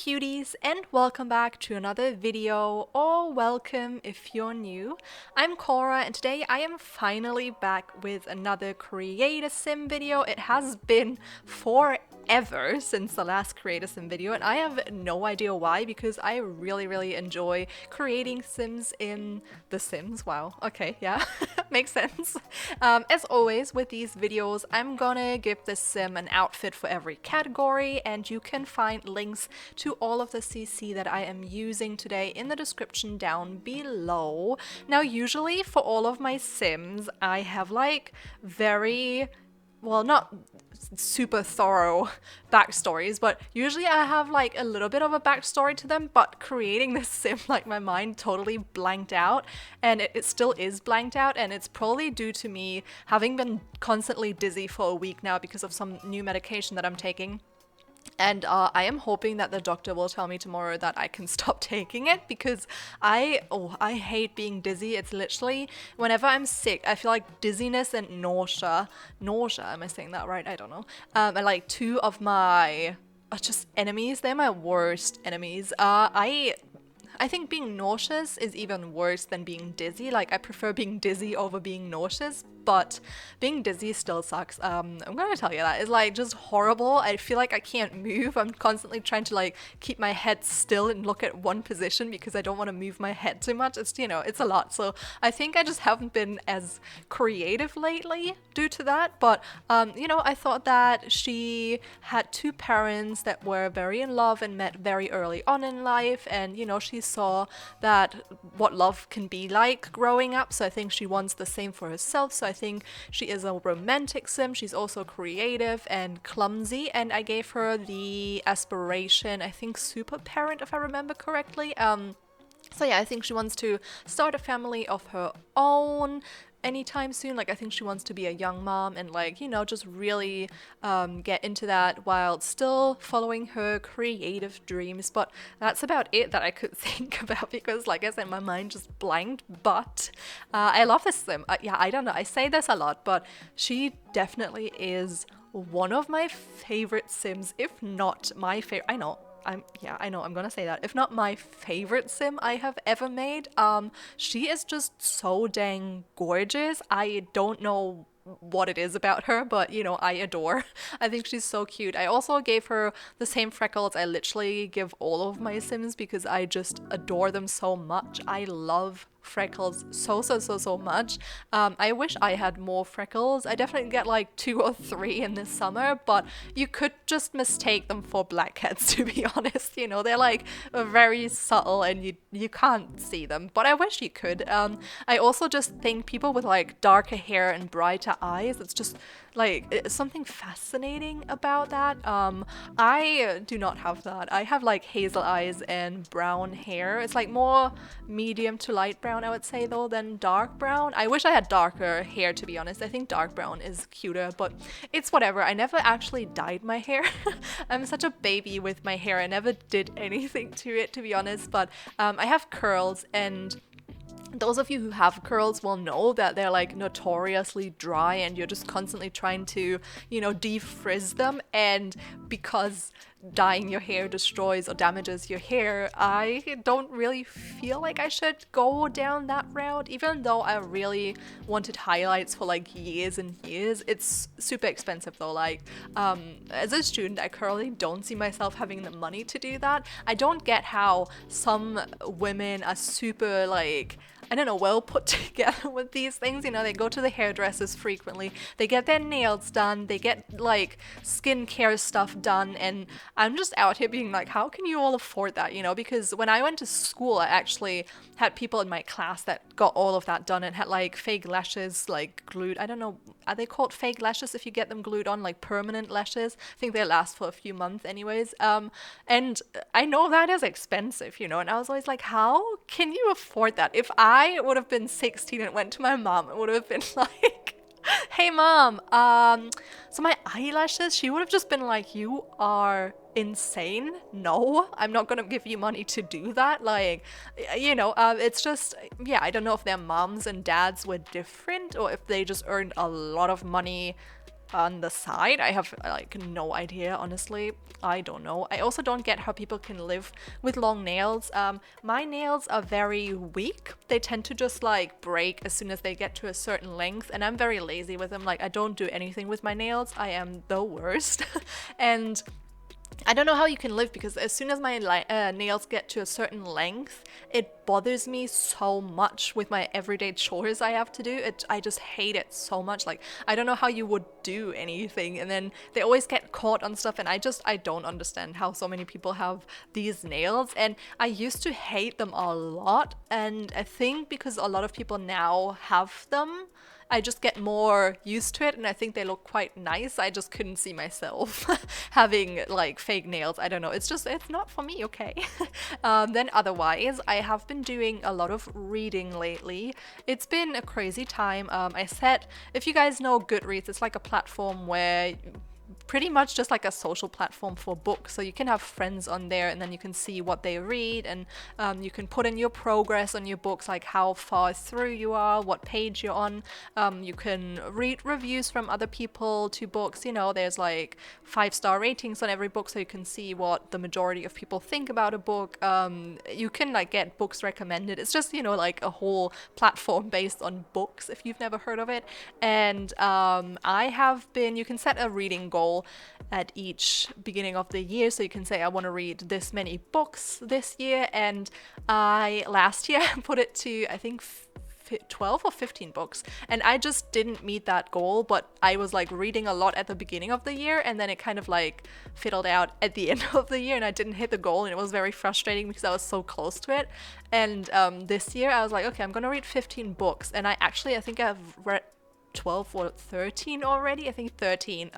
cuties, and welcome back to another video, or welcome if you're new. I'm Cora, and today I am finally back with another Create a Sim video. It has been forever since the last Create a Sim video, and I have no idea why, because I really enjoy creating Sims in The Sims. Wow, okay, yeah, makes sense. As always with these videos, I'm gonna give this sim an outfit for every category, and you can find links to all of the CC that I am using today in the description down below. Now, usually for all of my sims, I have like not super thorough backstories, but usually I have like a little bit of a backstory to them. But creating this sim, like, my mind totally blanked out, and it still is blanked out, and it's probably due to me having been constantly dizzy for a week now because of some new medication that I'm taking. And I am hoping that the doctor will tell me tomorrow that I can stop taking it, because I hate being dizzy. It's literally whenever I'm sick, I feel like dizziness and nausea, am I saying that right? I don't know. Are like two of my just enemies. They're my worst enemies. I think being nauseous is even worse than being dizzy. Like, I prefer being dizzy over being nauseous, but being dizzy still sucks. I'm gonna tell you that. It's like just horrible. I feel like I can't move. I'm constantly trying to like keep my head still and look at one position because I don't want to move my head too much. It's, you know, it's a lot. So I think I just haven't been as creative lately due to that. But you know, I thought that she had two parents that were very in love and met very early on in life, and you know, she saw that what love can be like growing up. So I think she wants the same for herself. So I think she is a romantic sim. She's also creative and clumsy, and I gave her the aspiration, I think, super parent, if I remember correctly. So yeah, I think she wants to start a family of her own anytime soon. Like, I think she wants to be a young mom and, like, you know, just really get into that while still following her creative dreams. But that's about it that I could think about, because like I said, my mind just blanked. But I love this sim. Yeah, I don't know, I say this a lot, but she definitely is one of my favorite sims, if not my favorite. I know I'm gonna say that. If not my favorite sim I have ever made. She is just so dang gorgeous. I don't know what it is about her, but you know, I adore. I think she's so cute. I also gave her the same freckles I literally give all of my sims, because I just adore them so much. I love freckles so much. I wish I had more freckles. I definitely get like 2 or 3 in the summer, but you could just mistake them for blackheads, to be honest. You know, they're like very subtle and you can't see them, but I wish you could. I also just think people with like darker hair and brighter eyes, it's just like, it's something fascinating about that. I do not have that. I have like hazel eyes and brown hair. It's like more medium to light brown, I would say, though, than dark brown. I wish I had darker hair, to be honest. I think dark brown is cuter, but it's whatever. I never actually dyed my hair. I'm such a baby with my hair. I never did anything to it, to be honest, but I have curls, and those of you who have curls will know that they're like notoriously dry, and you're just constantly trying to, you know, defrizz them. And because dyeing your hair destroys or damages your hair, I don't really feel like I should go down that route, even though I really wanted highlights for like years and years. It's super expensive though. Like, as a student, I currently don't see myself having the money to do that. I don't get how some women are super, like, I don't know, well put together with these things. You know, they go to the hairdressers frequently, they get their nails done, they get like skincare stuff done, and I'm just out here being like, how can you all afford that? You know, because when I went to school, I actually had people in my class that got all of that done and had like fake lashes like glued. I don't know, are they called fake lashes if you get them glued on, like permanent lashes? I think they last for a few months anyways. And I know that is expensive, you know, and I was always like, how can you afford that? If I would have been 16 and went to my mom, it would have been like, hey mom, so my eyelashes, she would have just been like, you are insane. No, I'm not gonna give you money to do that. Like, you know, it's just, yeah, I don't know if their moms and dads were different, or if they just earned a lot of money on the side. I have like no idea, honestly. I don't know. I also don't get how people can live with long nails. My nails are very weak. They tend to just like break as soon as they get to a certain length, and I'm very lazy with them. Like, I don't do anything with my nails. I am the worst. And I don't know how you can live, because as soon as my nails get to a certain length, it bothers me so much with my everyday chores I have to do. I just hate it so much. Like, I don't know how you would do anything, and then they always get caught on stuff, and I don't understand how so many people have these nails. And I used to hate them a lot, and I think because a lot of people now have them, I just get more used to it, and I think they look quite nice. I just couldn't see myself having like fake nails. I don't know. It's not for me, okay? Then otherwise, I have been doing a lot of reading lately. It's been a crazy time. If you guys know Goodreads, it's like a platform where pretty much just like a social platform for books. So you can have friends on there, and then you can see what they read, and you can put in your progress on your books, like how far through you are, what page you're on. You can read reviews from other people to books. You know, there's like 5-star ratings on every book, so you can see what the majority of people think about a book. You can like get books recommended. It's just, you know, like a whole platform based on books, if you've never heard of it. And you can set a reading goal at each beginning of the year, so you can say I want to read this many books this year, and last year put it to I think 12 or 15 books, and I just didn't meet that goal. But I was like reading a lot at the beginning of the year, and then it kind of like fiddled out at the end of the year, and I didn't hit the goal, and it was very frustrating because I was so close to it. And this year I was like, okay, I'm gonna read 15 books, and I think I've read 12 or 13 already. I think 13.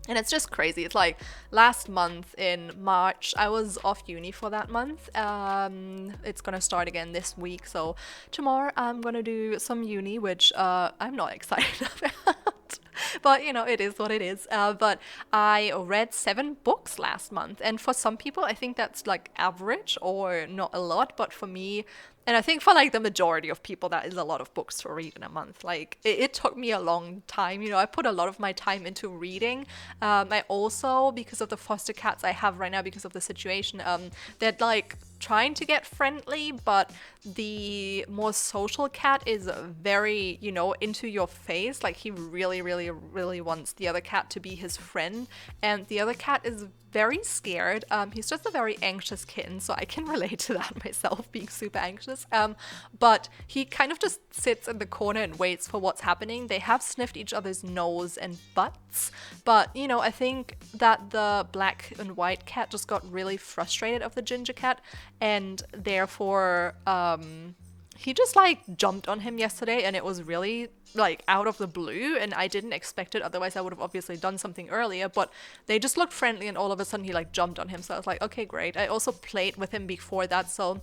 And it's just crazy. It's like last month in March, I was off uni for that month. It's gonna start again this week. So tomorrow I'm gonna do some uni, which I'm not excited about. But, you know, it is what it is. But I read 7 books last month. And for some people, I think that's like average or not a lot. But for me, and I think for like the majority of people, that is a lot of books to read in a month. Like it took me a long time. You know, I put a lot of my time into reading. I also, because of the foster cats I have right now, because of the situation, they're like trying to get friendly, but the more social cat is very, you know, into your face. Like he really, really, really wants the other cat to be his friend, and the other cat is very scared. He's just a very anxious kitten, so I can relate to that myself, being super anxious. But he kind of just sits in the corner and waits for what's happening. They have sniffed each other's nose and butts, but, you know, I think that the black and white cat just got really frustrated of the ginger cat, and therefore he just like jumped on him yesterday, and it was really like out of the blue, and I didn't expect it. Otherwise I would have obviously done something earlier, but they just looked friendly, and all of a sudden he like jumped on him. So I was like, okay, great. I also played with him before that, so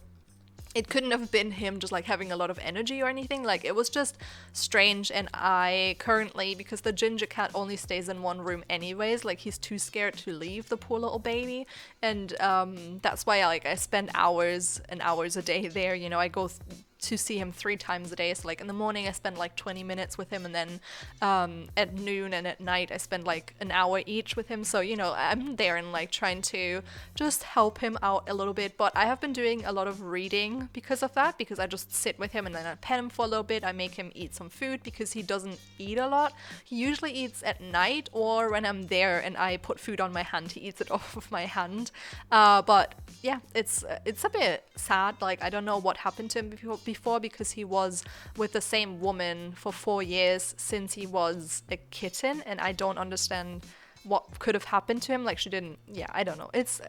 it couldn't have been him just like having a lot of energy or anything. Like it was just strange. And I currently, because the ginger cat only stays in one room anyways, like he's too scared to leave, the poor little baby. And that's why I spend hours and hours a day there. You know, I go to see him 3 times a day. So like in the morning I spend like 20 minutes with him, and then at noon and at night I spend like an hour each with him. So, you know, I'm there and like trying to just help him out a little bit. But I have been doing a lot of reading because of that, because I just sit with him and then I pet him for a little bit. I make him eat some food because he doesn't eat a lot. He usually eats at night, or when I'm there and I put food on my hand, he eats it off of my hand. But yeah, it's a bit sad. Like I don't know what happened to him before, because he was with the same woman for 4 years since he was a kitten, and I don't understand what could have happened to him. Like she didn't, yeah, I don't know. It's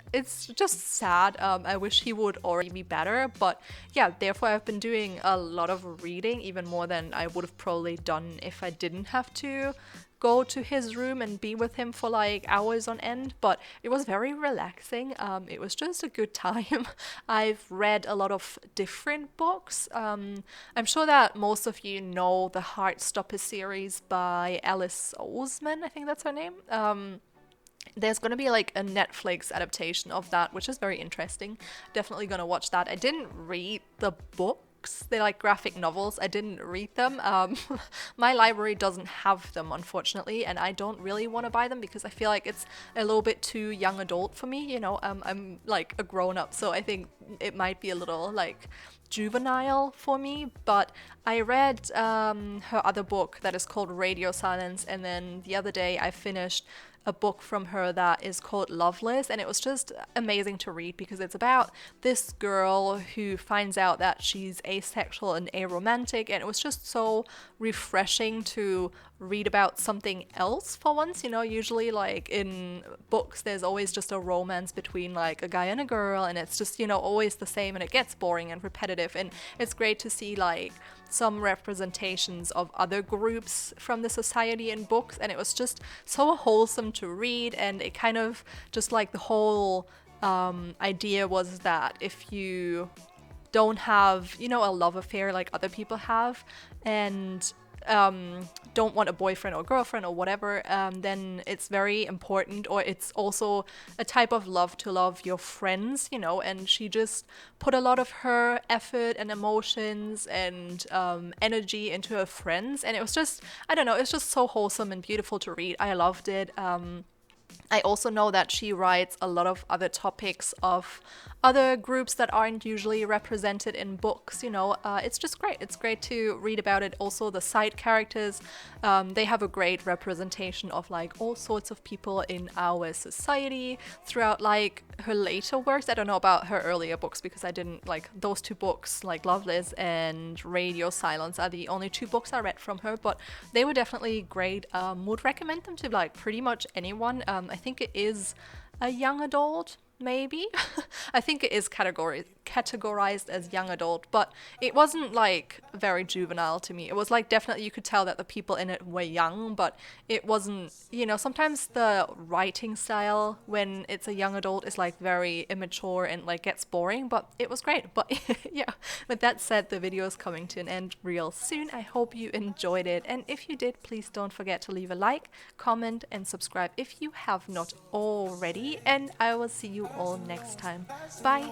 just sad. I wish he would already be better, but yeah, therefore I've been doing a lot of reading, even more than I would have probably done if I didn't have to go to his room and be with him for like hours on end. But it was very relaxing. It was just a good time. I've read a lot of different books. I'm sure that most of you know the Heartstopper series by Alice Oseman, I think that's her name. There's going to be like a Netflix adaptation of that, which is very interesting. Definitely going to watch that. I didn't read the book books. They're like graphic novels. I didn't read them. My library doesn't have them, unfortunately, and I don't really want to buy them because I feel like it's a little bit too young adult for me. You know, I'm like a grown up, so I think it might be a little like juvenile for me. But I read her other book that is called Radio Silence, and then the other day I finished a book from her that is called Loveless, and it was just amazing to read because it's about this girl who finds out that she's asexual and aromantic, and it was just so refreshing to read about something else for once. You know, usually like in books there's always just a romance between like a guy and a girl, and it's just, you know, always the same, and it gets boring and repetitive, and it's great to see like some representations of other groups from the society in books, and it was just so wholesome to read. And it kind of just like the whole idea was that if you don't have, you know, a love affair like other people have, and don't want a boyfriend or girlfriend or whatever, then it's very important, or it's also a type of love to love your friends, you know. And she just put a lot of her effort and emotions and energy into her friends, and it was just, I don't know, it's just so wholesome and beautiful to read. I loved it. I also know that she writes a lot of other topics of other groups that aren't usually represented in books, you know. It's just great. It's great to read about it. Also, the side characters, they have a great representation of like all sorts of people in our society throughout like her later works. I don't know about her earlier books because I didn't like those two books, like Loveless and Radio Silence are the only two books I read from her, but they were definitely great. Would recommend them to like pretty much anyone. I think it is a young adult, maybe. I think it is categorized as young adult, but it wasn't like very juvenile to me. It was like definitely you could tell that the people in it were young, but it wasn't, you know, sometimes the writing style when it's a young adult is like very immature and like gets boring, but it was great. But yeah, with that said, the video is coming to an end real soon. I hope you enjoyed it, and if you did, please don't forget to leave a like, comment, and subscribe if you have not already, and I will see you all next time. Bye!